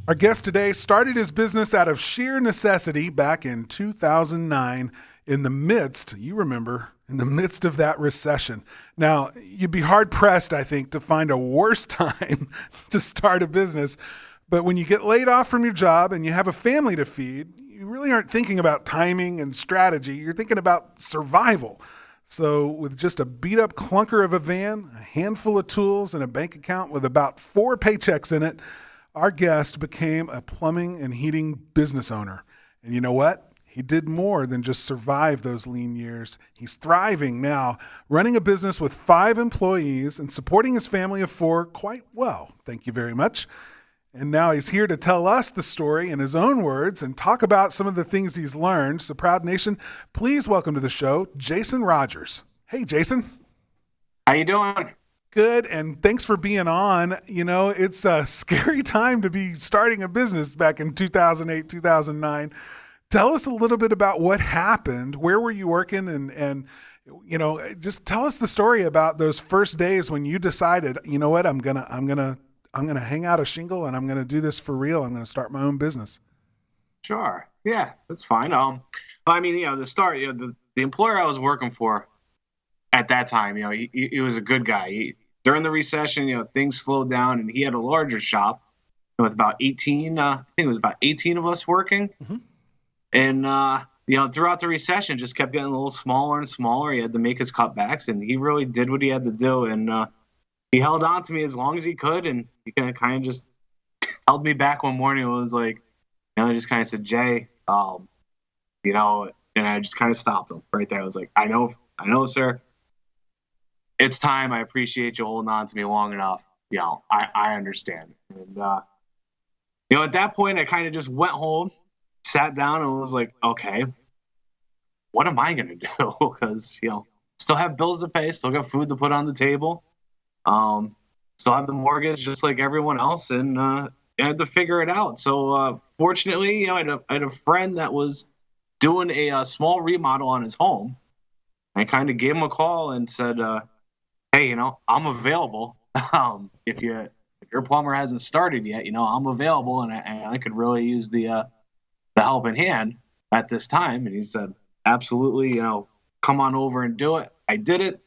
Our guest today started his business out of sheer necessity back in 2009 in the midst, you remember, in the midst of that recession. Now, you'd be hard pressed, I think, to find a worse time to start a business. But when you get laid off from your job and you have a family to feed, you really aren't thinking about timing and strategy. You're thinking about survival. So with just a beat up clunker of a van, a handful of tools, and a bank account with about 4 paychecks in it, our guest became a plumbing and heating business owner. And you know what? He did more than just survive those lean years. He's thriving now, running a business with 5 employees and supporting his family of 4 quite well. Thank you very much. And now he's here to tell us the story in his own words and talk about some of the things he's learned. So, Proud Nation, please welcome to the show, Jason Rogers. Hey, Jason. How you doing? Good, and thanks for being on. You know, it's a scary time to be starting a business back in 2008, 2009. Tell us a little bit about what happened. Where were you working? And you know, just tell us the story about those first days when you decided, you know what, I'm gonna hang out a shingle and I'm gonna do this for real. I'm gonna start my own business. Sure. Yeah, that's fine. I mean, the employer I was working for at that time, he was a good guy. During the recession, things slowed down, and he had a larger shop with about 18. I think it was about 18 of us working, and throughout the recession, just kept getting a little smaller and smaller. He had to make his cutbacks, and he really did what he had to do, and he held on to me as long as he could, and he kind of just held me back one morning. It was like, he just kind of said, "Jay, and I just kind of stopped him right there. I was like, I know, sir. It's time. I appreciate you holding on to me long enough. I understand." And, at that point, I kind of just went home, sat down, and was like, okay, what am I going to do? Because, still have bills to pay, still got food to put on the table, still have the mortgage just like everyone else, and I had to figure it out. So, fortunately, I had a friend that was doing a small remodel on his home. I kind of gave him a call and said, hey, I'm available. If your plumber hasn't started yet, I'm available, and I could really use the helping hand at this time. And he said, absolutely, come on over and do it. I did it.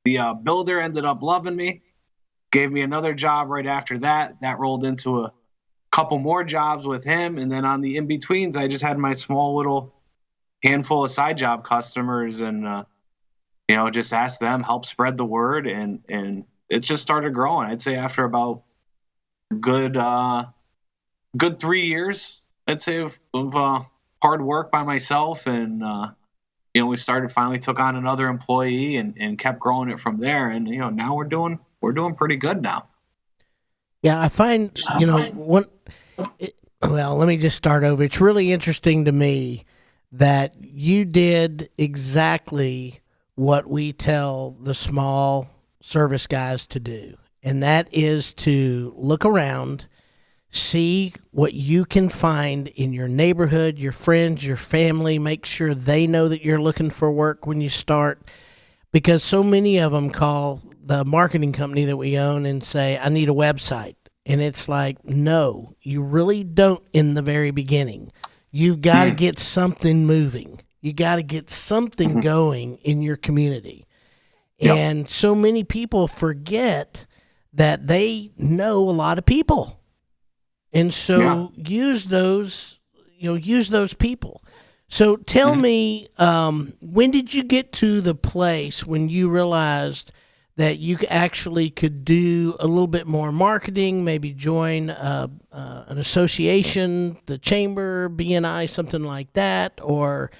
The builder ended up loving me, gave me another job right after that. That rolled into a couple more jobs with him. And then on the in-betweens, I just had my small little handful of side job customers, and just ask them, help spread the word, and it just started growing. I'd say after about good 3 years, I'd say of hard work by myself, and we finally took on another employee and kept growing it from there. And now we're doing pretty good now. Yeah, I find well, let me just start over. It's really interesting to me that you did exactly what we tell the small service guys to do, and that is to look around, see what you can find in your neighborhood, your friends, your family, make sure they know that you're looking for work when you start, because so many of them call the marketing company that we own and say, I need a website. And it's like, no, you really don't in the very beginning. You've got to get something moving. You got to get something going in your community. Yep. And so many people forget that they know a lot of people. And so use those people. So tell me, when did you get to the place when you realized that you actually could do a little bit more marketing, maybe join an association, the chamber, BNI, something like that, or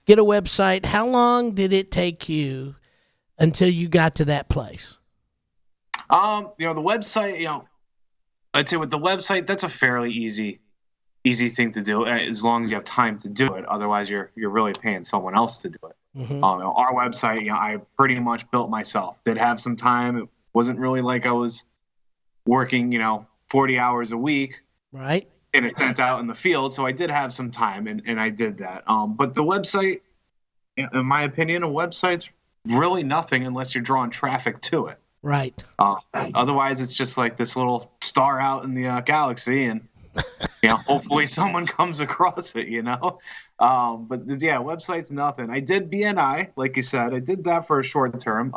get a website? How long did it take you until you got to that place? The website, I'd say with the website, that's a fairly easy thing to do as long as you have time to do it. Otherwise, you're really paying someone else to do it. Our website, I pretty much built myself. Did have some time. It wasn't really like I was working, 40 hours a week, right? In a sense, out in the field. So I did have some time, and I did that. But the website, in my opinion, a website's really nothing unless you're drawing traffic to it. Right. Otherwise, it's just like this little star out in the galaxy, and hopefully someone comes across it, but yeah, website's nothing. I did BNI, like you said, I did that for a short term,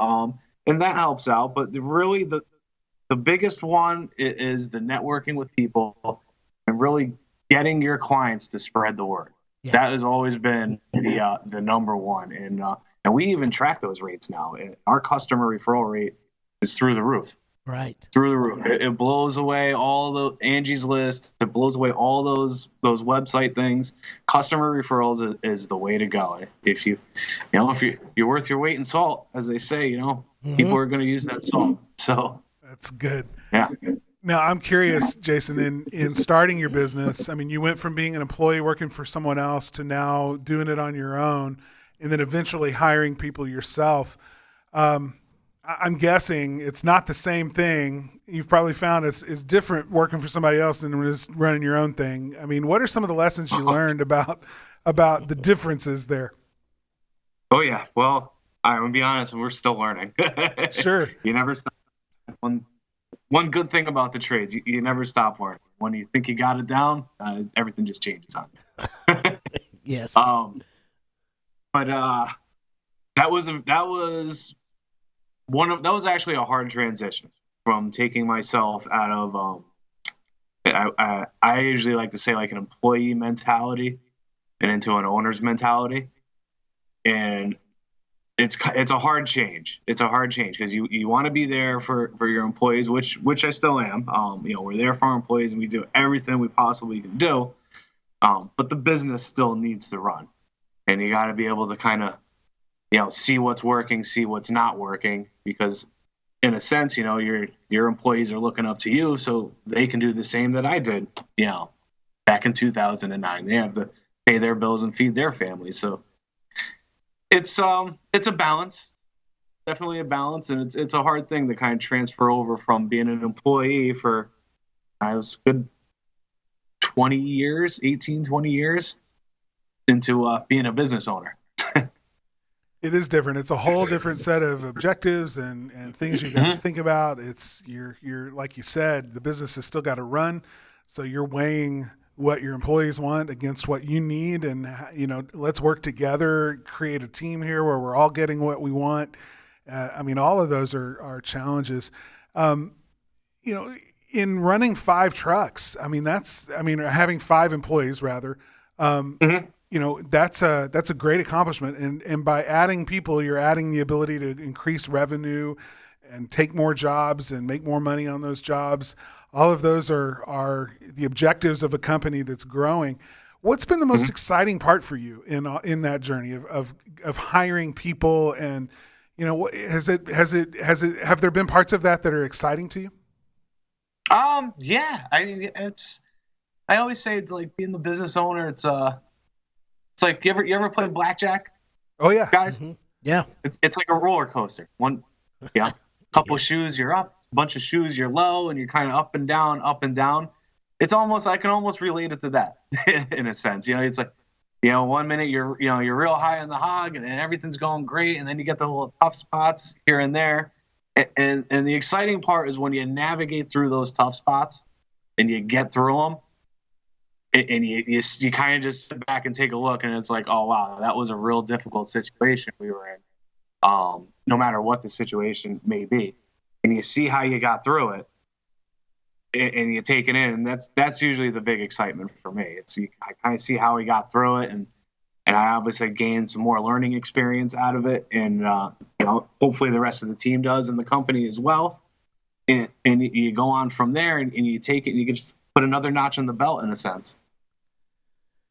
and that helps out. But really, the biggest one is the networking with people and really getting your clients to spread the word. Yeah. That has always been the number one, and we even track those rates now. Our customer referral rate is through the roof. Right. Through the roof. It blows away all the Angie's List. It blows away all those website things. Customer referrals is the way to go. If you're worth your weight in salt, as they say, people are going to use that salt. So that's good. Yeah. Now I'm curious, Jason, in starting your business, I mean, you went from being an employee working for someone else to now doing it on your own, and then eventually hiring people yourself. I'm guessing it's not the same thing. You've probably found it's different working for somebody else than just running your own thing. I mean, what are some of the lessons you learned about the differences there? Oh yeah. Well, I'm gonna be honest, we're still learning. Sure. You never stop. One good thing about the trades, you never stop learning. When you think you got it down, everything just changes on you. Yes. But that was actually a hard transition from taking myself out of I usually like to say like an employee mentality and into an owner's mentality, and it's a hard change. It's a hard change because you want to be there for your employees, which I still am. We're there for our employees and we do everything we possibly can do, but the business still needs to run, and you got to be able to kind of see what's working, see what's not working, because in a sense, your employees are looking up to you so they can do the same that I did, back in 2009. They have to pay their bills and feed their families. So it's a balance, definitely a balance. And it's a hard thing to kind of transfer over from being an employee for, I was good 20 years into being a business owner. It is different. It's a whole different set of objectives and things you got to think about. It's you're like you said, the business has still got to run. So you're weighing what your employees want against what you need. And, let's work together, create a team here where we're all getting what we want. All of those are challenges. In running 5 trucks, having 5 employees rather, that's a great accomplishment. And by adding people, you're adding the ability to increase revenue and take more jobs and make more money on those jobs. All of those are the objectives of a company that's growing. What's been the most exciting part for you in that journey of hiring people? And, have there been parts of that are exciting to you? Yeah, I always say like being the business owner, it's like you ever play blackjack? Oh yeah, guys. Mm-hmm. Yeah, it's like a roller coaster. Couple shoes you're up, a bunch of shoes you're low, and you're kind of up and down, up and down. It's almost, I can almost relate it to that in a sense. It's like 1 minute you're real high on the hog and everything's going great, and then you get the little tough spots here and there. And the exciting part is when you navigate through those tough spots and you get through them. And you kind of just sit back and take a look, and it's like, oh wow, that was a real difficult situation we were in. No matter what the situation may be, and you see how you got through it, and you take it in, and that's usually the big excitement for me. I kind of see how we got through it, and I obviously gained some more learning experience out of it, and hopefully the rest of the team does, and the company as well. And you go on from there, and you take it, and you can just put another notch on the belt in a sense.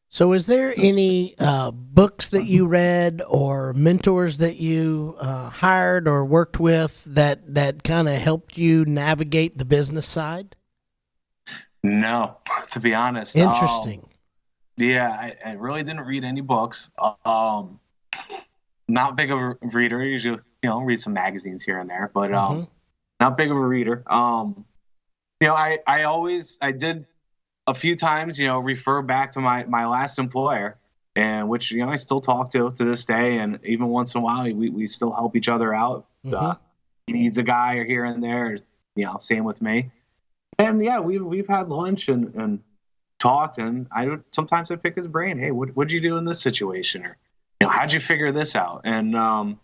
So is there any books that you read or mentors that you hired or worked with that kind of helped you navigate the business side? No, to be honest. Interesting. I really didn't read any books. Not big of a reader. I usually, read some magazines here and there, but not big of a reader. I did a few times, refer back to my last employer, and which, I still talk to this day. And even once in a while, we still help each other out. He needs a guy here and there, same with me. And yeah, we've had lunch and talked, and sometimes I pick his brain. Hey, what'd you do in this situation? Or, how'd you figure this out? And, and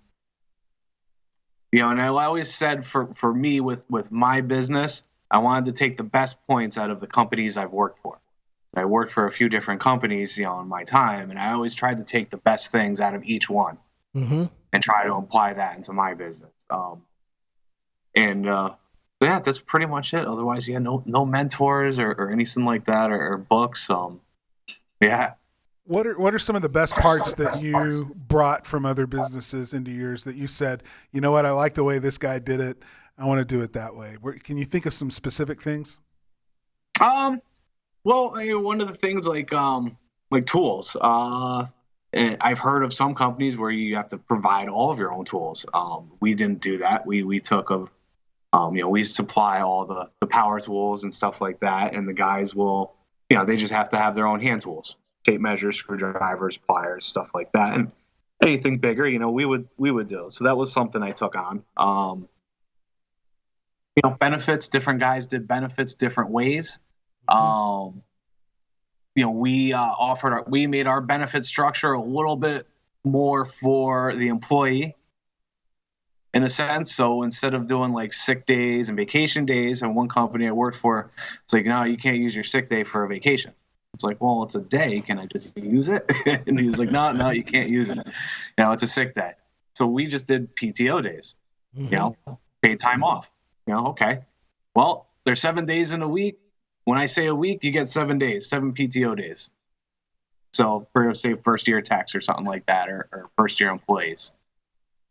I always said for me with my business, I wanted to take the best points out of the companies I've worked for. I worked for a few different companies, in my time, and I always tried to take the best things out of each one and try to apply that into my business. Yeah, that's pretty much it. Otherwise, no mentors or anything like that or books. Yeah. What are some of the best parts that you brought from other businesses into yours that you said, you know what, I like the way this guy did it. I want to do it that way. Can you think of some specific things? Well, one of the things like tools. And I've heard of some companies where you have to provide all of your own tools. We didn't do that. We took we supply all the power tools and stuff like that, and the guys will, they just have to have their own hand tools, tape measures, screwdrivers, pliers, stuff like that, and anything bigger, we would do. So that was something I took on. Benefits. Different guys did benefits different ways. We made our benefit structure a little bit more for the employee in a sense. So instead of doing like sick days and vacation days, and one company I worked for, it's like, no, you can't use your sick day for a vacation. It's like, well, it's a day. Can I just use it? And he was like, no, you can't use it. It's a sick day. So we just did PTO days, paid time off. Okay. Well, there's 7 days in a week. When I say a week, you get 7 days, 7 PTO days. So for, say, first year techs or something like that, or first year employees.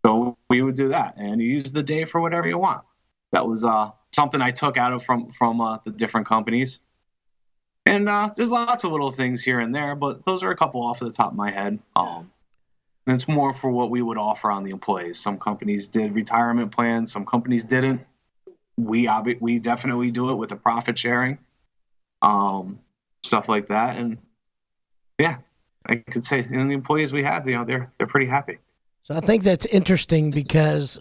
So we would do that, and you use the day for whatever you want. That was something I took out of from the different companies. And there's lots of little things here and there, but those are a couple off the top of my head. And it's more for what we would offer on the employees. Some companies did retirement plans, some companies didn't. We definitely do it with a profit sharing, stuff like that. And yeah, I could say, the employees we have, they're pretty happy. So I think that's interesting because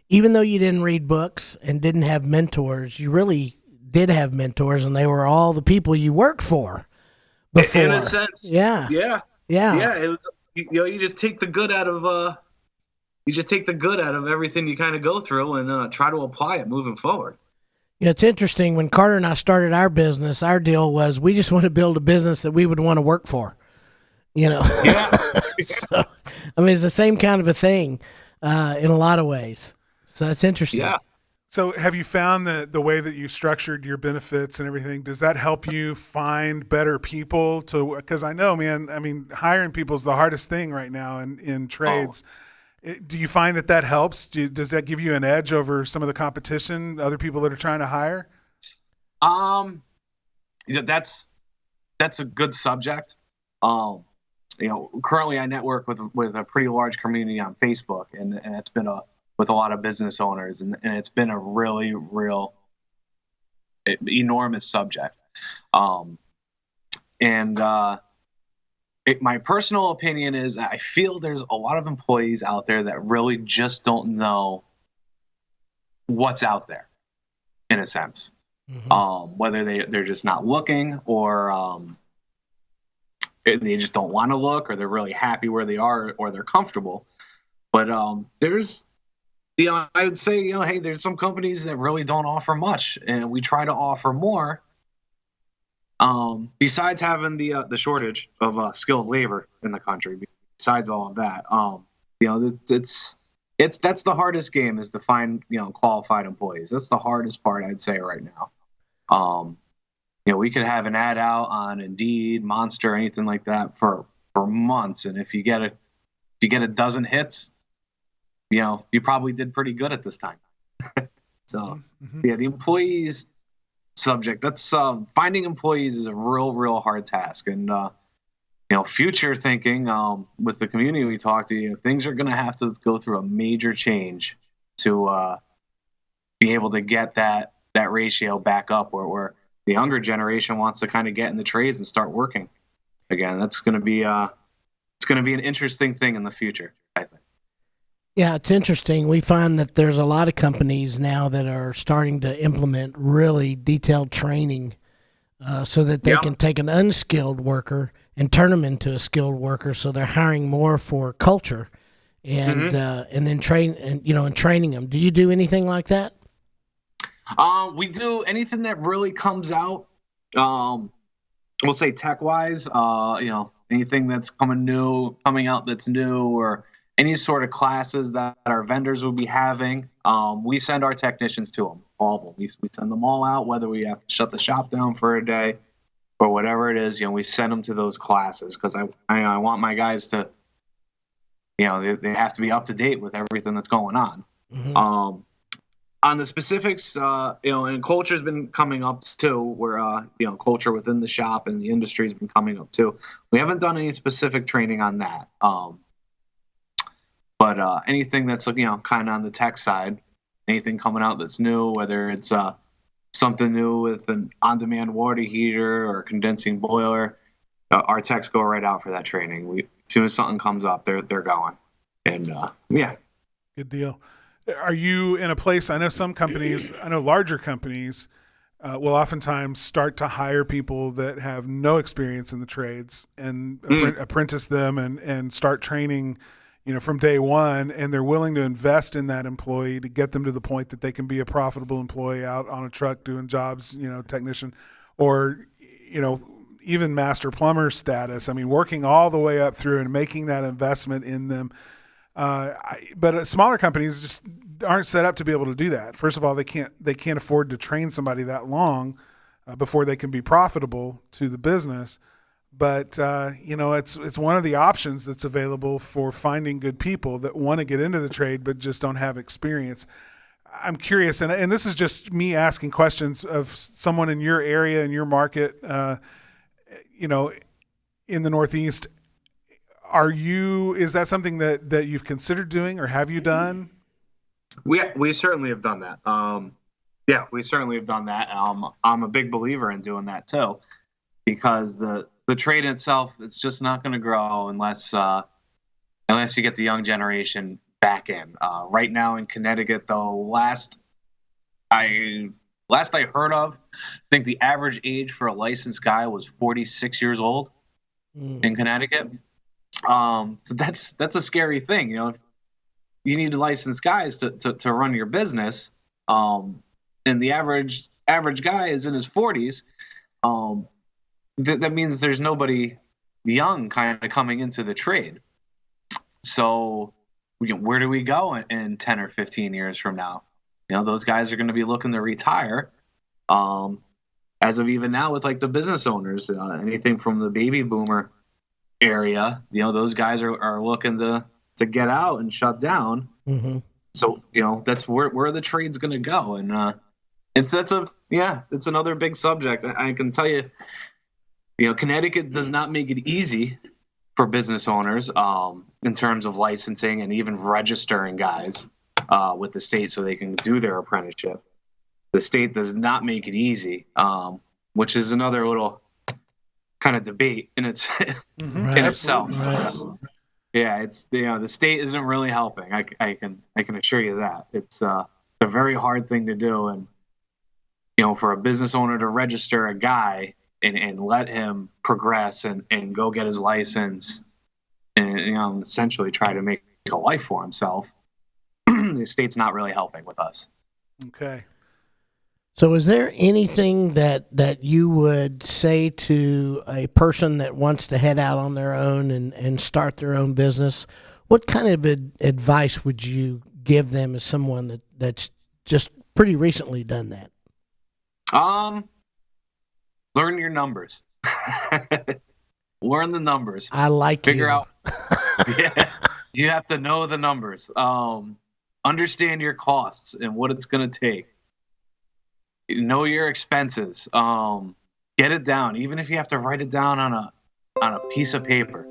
even though you didn't read books and didn't have mentors, you really did have mentors, and they were all the people you worked for before. In a sense. Yeah. It was, you just take the good out of everything you kind of go through and try to apply it moving forward. It's interesting. When Carter and I started our business, our deal was we just want to build a business that we would want to work for. Yeah. So, it's the same kind of a thing in a lot of ways. So it's interesting. Yeah. So have you found that the way that you structured your benefits and everything, does that help you find better people because I know, man, hiring people is the hardest thing right now in trades. Do you find that helps? Does that give you an edge over some of the competition, other people that are trying to hire? That's a good subject. Currently I network with a pretty large community on Facebook, and it's been with a lot of business owners, and it's been a really real enormous subject. My personal opinion is I feel there's a lot of employees out there that really just don't know what's out there, in a sense. Whether they're just not looking, or they just don't want to look, or they're really happy where they are, or they're comfortable. But there's, I would say, hey, there's some companies that really don't offer much, and we try to offer more. Besides having the shortage of skilled labor in the country, besides all of that, that's the hardest game, is to find qualified employees. That's the hardest part, I'd say, right now. We could have an ad out on Indeed, Monster, anything like that for months, and if you get a dozen hits, you probably did pretty good at this time. So yeah, the employees subject, that's finding employees is a real hard task. And future thinking, with the community we talk to, things are going to have to go through a major change to be able to get that ratio back up, where the younger generation wants to kind of get in the trades and start working again. That's going to be an interesting thing in the future, I think. Yeah, it's interesting. We find that there's a lot of companies now that are starting to implement really detailed training so that they Yeah. can take an unskilled worker and turn them into a skilled worker. So they're hiring more for culture, and then training them. Do you do anything like that? We do anything that really comes out. We'll say tech wise. Anything that's coming out that's new, or any sort of classes that our vendors will be having. We send our technicians to them, all of them. We send them all out, whether we have to shut the shop down for a day or whatever it is. We send them to those classes because I want my guys to, they have to be up to date with everything that's going on. Mm-hmm. On the specifics, and culture's been coming up too, where, culture within the shop and the industry has been coming up too. We haven't done any specific training on that. But anything that's, kind of on the tech side, anything coming out that's new, whether it's something new with an on-demand water heater or condensing boiler, our techs go right out for that training. As soon as something comes up, they're going. And, yeah. Good deal. Are you in a place, I know some companies, larger companies will oftentimes start to hire people that have no experience in the trades and apprentice them and start training, from day one, and they're willing to invest in that employee to get them to the point that they can be a profitable employee out on a truck doing jobs, technician, or, even master plumber status. I mean, working all the way up through and making that investment in them. But smaller companies just aren't set up to be able to do that. First of all, they can't afford to train somebody that long before they can be profitable to the business. But it's one of the options that's available for finding good people that want to get into the trade but just don't have experience. I'm curious, and this is just me asking questions of someone in your area, in your market, in the Northeast. Is that something that you've considered doing, or have you done? We certainly have done that. We certainly have done that. I'm a big believer in doing that too, because the trade itself, it's just not going to grow unless you get the young generation back in. Right now in Connecticut, though, last I heard of, I think the average age for a licensed guy was 46 years old in Connecticut. So that's a scary thing. If you need licensed guys to run your business, and the average guy is in his 40s, that means there's nobody young kind of coming into the trade. So where do we go in 10 or 15 years from now? Those guys are going to be looking to retire. As of even now, with like the business owners, anything from the baby boomer area, those guys are looking to get out and shut down. Mm-hmm. So that's where the trade's going to go, and it's another big subject. I can tell you, Connecticut does not make it easy for business owners in terms of licensing and even registering guys with the state so they can do their apprenticeship. The state does not make it easy, which is another little kind of debate in itself. Right. Yeah, it's the state isn't really helping. I can assure you that it's a very hard thing to do, and for a business owner to register a guy and let him progress and go get his license and essentially try to make a life for himself, the state's not really helping with us. Okay. So is there anything that you would say to a person that wants to head out on their own and start their own business? What kind of advice would you give them as someone that's just pretty recently done that? Learn your numbers. Learn the numbers. I like Figure out. Yeah, you have to know the numbers. Understand your costs and what it's going to take. Know your expenses. Get it down, even if you have to write it down on a piece of paper.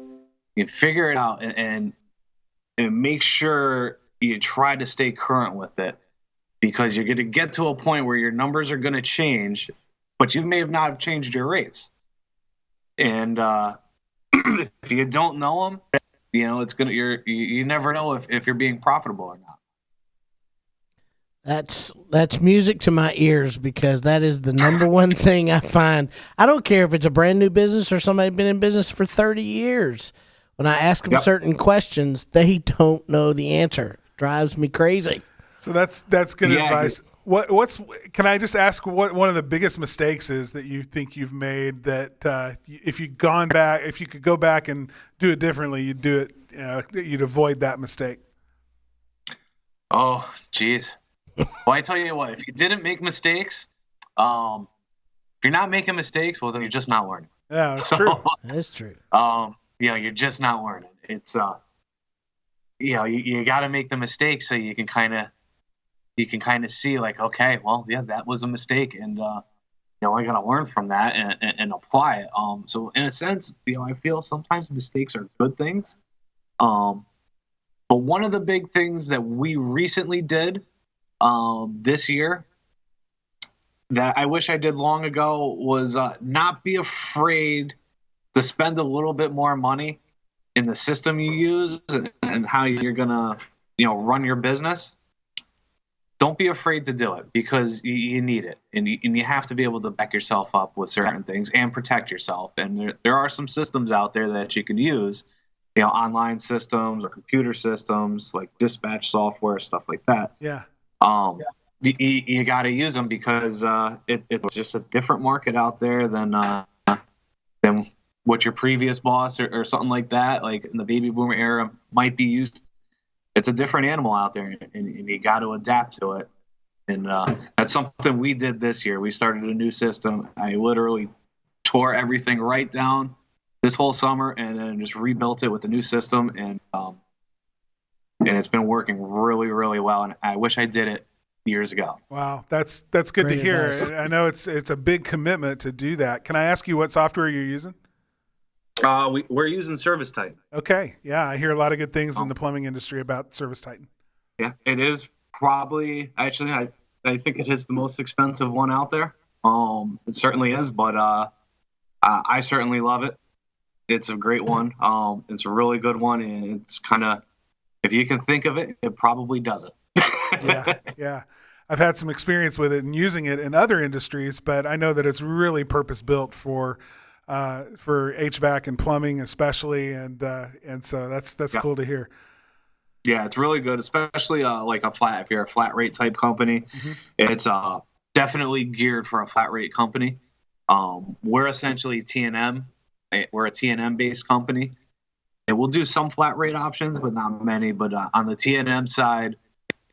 You figure it out and make sure you try to stay current with it, because you're going to get to a point where your numbers are going to change, but you may have not have changed your rates. And if you don't know them, it's gonna you never know if you're being profitable or not. That's music to my ears, because that is the number one thing I find. I don't care if it's a brand new business or somebody been in business for 30 years. When I ask them certain questions, they don't know the answer. Drives me crazy. So that's good advice. What's can I just ask what one of the biggest mistakes is that you think you've made that if you could go back and do it differently, you'd do it, you'd avoid that mistake? Oh, geez. Well, I tell you what, if you didn't make mistakes, if you're not making mistakes, well, then you're just not learning. Yeah, that's true. That's true. You're just not learning. It's you got to make the mistake so you can kind of see, like, okay, well, yeah, that was a mistake, and I got to learn from that and apply it. So in a sense, I feel sometimes mistakes are good things. But one of the big things that we recently did this year that I wish I did long ago was not be afraid to spend a little bit more money in the system you use and how you're gonna run your business. Don't be afraid to do it, because you need it, and you have to be able to back yourself up with certain things and protect yourself. And there are some systems out there that you can use, online systems or computer systems like dispatch software, stuff like that. Yeah. You got to use them, because it's just a different market out there than what your previous boss or something like that, like in the baby boomer era, might be used. It's a different animal out there, and you got to adapt to it. And that's something we did this year. We started a new system. I literally tore everything right down this whole summer, and then just rebuilt it with the new system, and it's been working really, really well. And I wish I did it years ago. Wow, that's good to hear. Advice. I know it's a big commitment to do that. Can I ask you what software you're using? We're using Service Titan. Okay, yeah, I hear a lot of good things in the plumbing industry about Service Titan. Yeah, it is probably, actually, I think it is the most expensive one out there. It certainly is, but I certainly love it. It's a great one. It's a really good one, and it's kind of, if you can think of it, it probably does it. Yeah. I've had some experience with it and using it in other industries, but I know that it's really purpose built for HVAC and plumbing especially, and so that's cool to hear. Yeah, it's really good, especially if you're a flat rate type company. Mm-hmm. It's definitely geared for a flat rate company. We're essentially T&M. We're a T&M based company, and we'll do some flat rate options, but not many. But on the T&M side,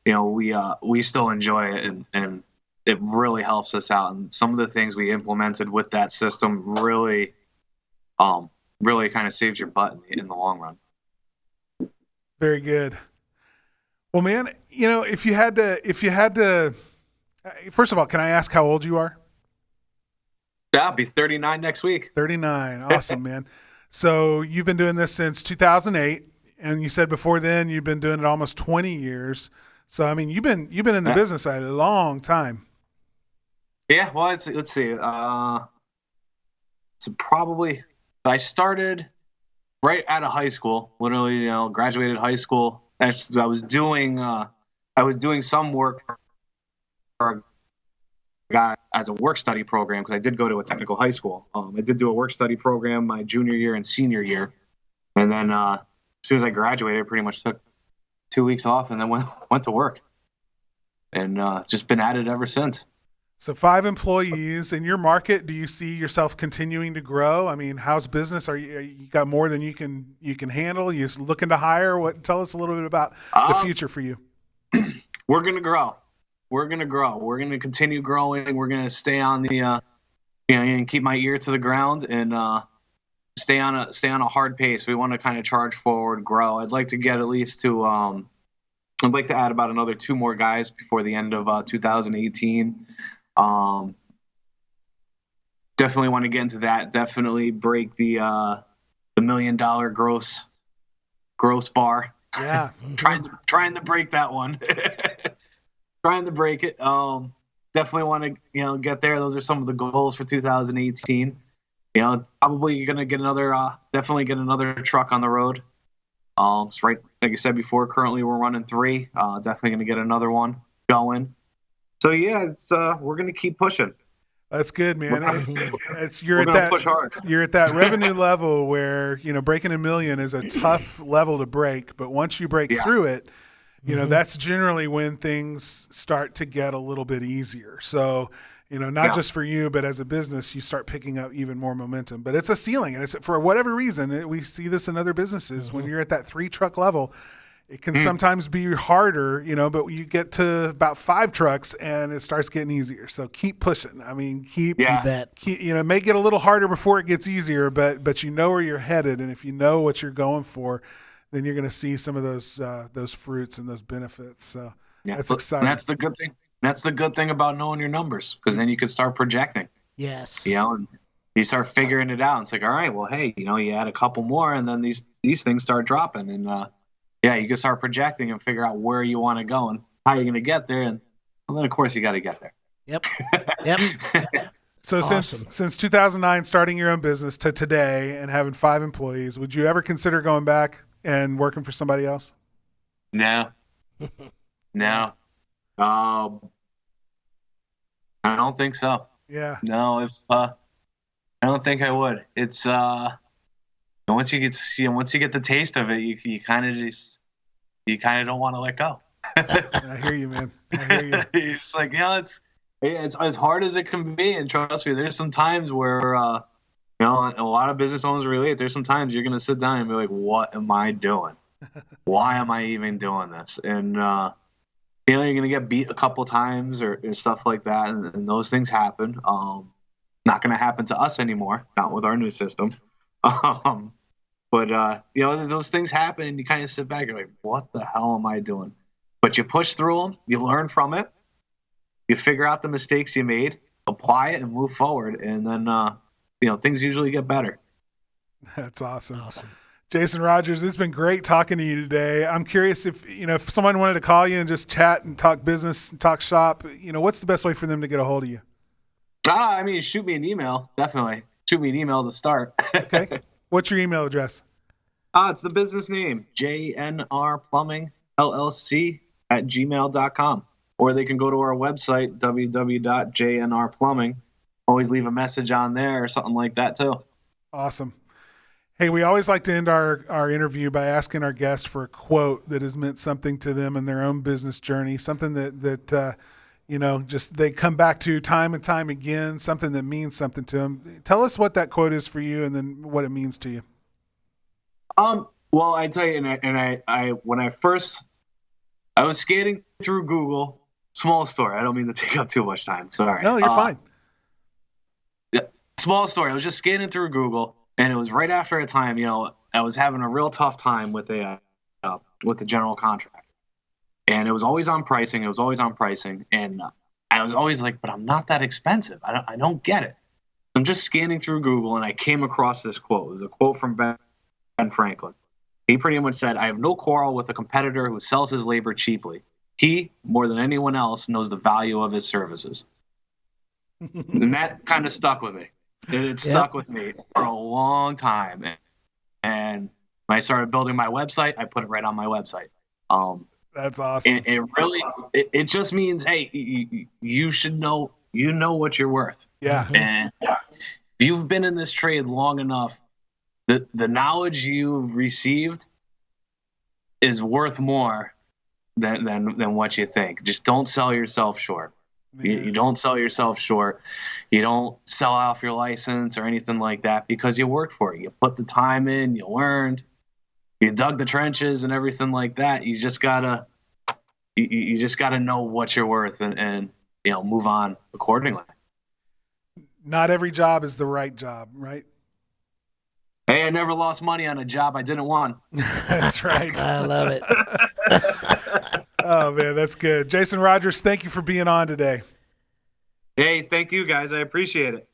we still enjoy it, and it really helps us out. And some of the things we implemented with that system really kind of saves your butt in the long run. Very good. Well, man, if you had to, first of all, can I ask how old you are? Yeah, I'll be 39 next week. 39. Awesome, man. So you've been doing this since 2008, and you said before then you've been doing it almost 20 years. So, I mean, you've been in the business a long time. Yeah, well, let's see. So probably I started right out of high school. Literally, graduated high school. Actually, I was doing some work for a guy as a work study program, because I did go to a technical high school. I did do a work study program my junior year and senior year, and then as soon as I graduated, I pretty much took 2 weeks off and then went to work, and just been at it ever since. So 5 employees in your market. Do you see yourself continuing to grow? I mean, how's business? Are you got more than you can handle? You looking to hire? Tell us a little bit about the future for you. We're gonna grow. We're gonna continue growing. We're gonna stay on the and keep my ear to the ground, and stay on a hard pace. We want to kind of charge forward, grow. I'd like to get at least to I'd like to add about another 2 more guys before the end of 2018. Definitely want to get into that. Definitely break the $1 million gross bar. Yeah. trying to break that one. Trying to break it. Definitely want to get there. Those are some of the goals for 2018. Probably gonna get definitely get another truck on the road. Right, like I said before, currently we're running 3. Definitely gonna get another one. going. So yeah, it's we're gonna keep pushing. That's good, man. It's We're gonna push hard. you're at that revenue level where, breaking $1 million is a tough level to break, but once you break through it, that's generally when things start to get a little bit easier. So, not just for you, but as a business, you start picking up even more momentum. But it's a ceiling, and it's for whatever reason, we see this in other businesses. When you're at that 3-truck level, it can sometimes be harder, but you get to about 5 trucks and it starts getting easier. So keep pushing. I mean, keep, it may get a little harder before it gets easier, but you know where you're headed. And if you know what you're going for, then you're going to see some of those fruits and those benefits. So that's exciting. And that's the good thing. That's the good thing about knowing your numbers, because then you can start projecting. Yes. And you start figuring it out. It's like, all right, well, hey, you add a couple more and then these things start dropping. And, you can start projecting and figure out where you want to go and how you're going to get there. And then, of course, you got to get there. Yep. So Awesome. since 2009, starting your own business to today and having 5 employees, would you ever consider going back and working for somebody else? No. I don't think so. Yeah. No, I don't think I would. It's once you get the taste of it, you kind of don't want to let go. I hear you, man. I hear you. It's like, it's as hard as it can be, and trust me, there's some times where a lot of business owners relate. There's some times you're gonna sit down and be like, what am I doing? Why am I even doing this? And you're gonna get beat a couple times or stuff like that, and those things happen. Not gonna happen to us anymore, not with our new system. But those things happen, and you kind of sit back and you're like, what the hell am I doing? But you push through them, you learn from it, you figure out the mistakes you made, apply it, and move forward, and then things usually get better. That's awesome. Jason Rogers, it's been great talking to you today. I'm curious if someone wanted to call you and just chat and talk business and talk shop, what's the best way for them to get a hold of you? Shoot me an email, definitely. Shoot me an email to start. Okay. What's your email address? It's the business name, JNR Plumbing LLC @gmail.com. Or they can go to our website, www.jnrplumbing. Always leave a message on there or something like that too. Awesome. Hey, we always like to end our interview by asking our guest for a quote that has meant something to them in their own business journey, something that just they come back to time and time again, something that means something to them. Tell us what that quote is for you and then what it means to you. Well, I tell you, when I was scanning through Google, small story. I don't mean to take up too much time. Sorry. No, you're fine. Yeah, small story. I was just scanning through Google, and it was right after a time, I was having a real tough time with the general contractor. And it was always on pricing. And I was always like, but I'm not that expensive. I don't get it. I'm just scanning through Google, and I came across this quote. It was a quote from Ben Franklin. He pretty much said, I have no quarrel with a competitor who sells his labor cheaply. He, more than anyone else, knows the value of his services. And that kind of stuck with me. It stuck with me for a long time. And when I started building my website, I put it right on my website. That's awesome. It really, it just means, hey, you should know, what you're worth. Yeah. And if you've been in this trade long enough, the knowledge you've received is worth more than what you think. Just don't sell yourself short. You don't sell yourself short. You don't sell off your license or anything like that, because you worked for it. You put the time in, you learned, you dug the trenches and everything like that. You just gotta know what you're worth and move on accordingly. Not every job is the right job, right? Hey, I never lost money on a job I didn't want. That's right. I love it. Oh, man, that's good. Jason Rogers, thank you for being on today. Hey, thank you, guys. I appreciate it.